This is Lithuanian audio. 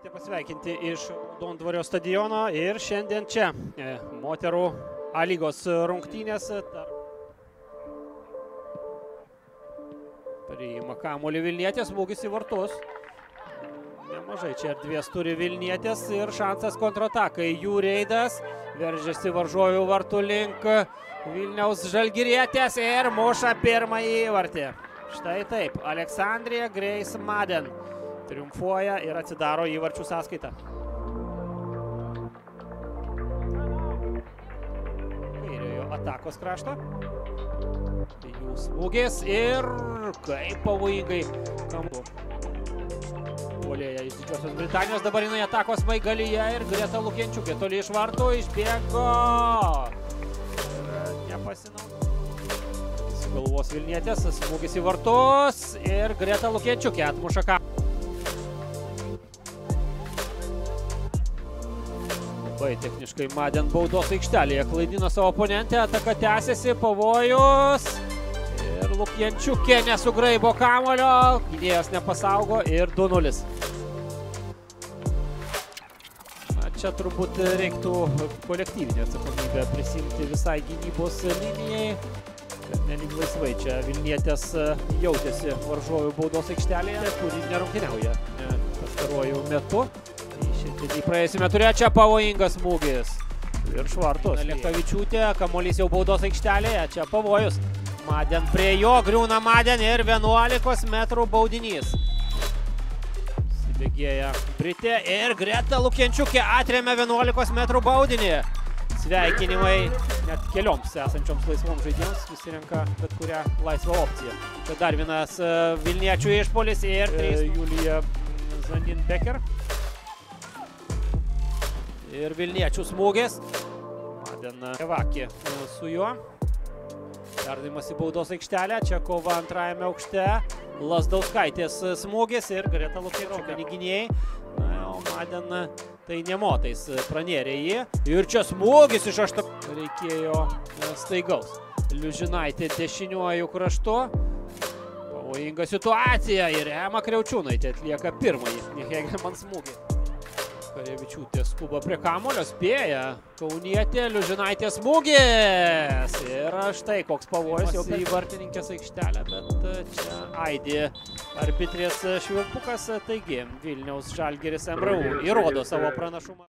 Norite pasveikinti iš Raudondvario stadiono ir šiandien čia moterų A lygos rungtynės. Priima kamuolį Vilnietės, smūgis į vartus. Nemažai čia erdvės turi Vilnietės ir šansas kontratakai. Jų reidas veržiasi varžovių vartų link Vilniaus Žalgirietės ir muša pirmąjį įvartį. Štai taip, Aleksandrija Grace Madden triumfuoja ir atsidaro įvarčių sąskaitą. Kairiojo atakos krašto. Jų smūgis ir kaip pavojingai kampu. Puolėja iš Didžiosios Britanijos, dabar jinai atakos smaigalyje ir Greta Lukienčiukė toli iš vartų išbėgo. Nepasinaudo. Galvos Vilnietės, smūgis į vartus ir Greta Lukienčiukė atmuša ką. Labai techniškai Madden baudos aikštelėje klaidino savo oponentę, ataka tęsiasi, pavojus ir Lukienčiukė nesugraibo kamuolio, gynėjas nepasaugo ir 2-0. Čia turbūt reiktų kolektyvinę atsakomybę prisimti visai gynybos linijai. Nelyg laisvai čia Vilnietės jautėsi varžovių baudos aikštelėje, kuri nerungtyniauja pastaruoju metu. Šiandien praėjusiame ture čia pavojingas smūgis. Virš vartus. Lekavičiūtė, kamuolys jau baudos aikštelėje, čia pavojus. Madden prie jo, griūna Madden ir 11 metrų baudinys. Sibėgėja Britė ir Greta Lukienčiukė atremia 11 metrų baudinį. Sveikinimai net kelioms esančioms laisvoms žaidėjams, visi renka bet kurią laisvą opciją. Čia dar vienas Vilniečių išpolis ir Julija Zanin-Becker. Ir Vilniečių smūgis. Madden Evakė su juo. Perdavimas į baudos aikštelę. Čia kova antrajame aukšte. Lazdauskaitės smūgis ir Greta Lukienčiukė gynėjai. O Madden tai nemotais pranėrė jį. Ir čia smūgis iš 8. Reikėjo staigaus. Liužinaitė dešiniuoju kraštu. Pavojinga situacija ir Ema Kriaučiūnaitė atlieka pirmąjį Hegeman smūgį. Karevičiūtė skuba prie kamuolio, spėja Kaunietė, Liužinaitė smūgis. Ir štai koks pavojus jau į vartininkės aikštelę, bet čia aidi arbitrės švilpukas. Taigi Vilniaus Žalgiris MRU įrodo savo pranašumą.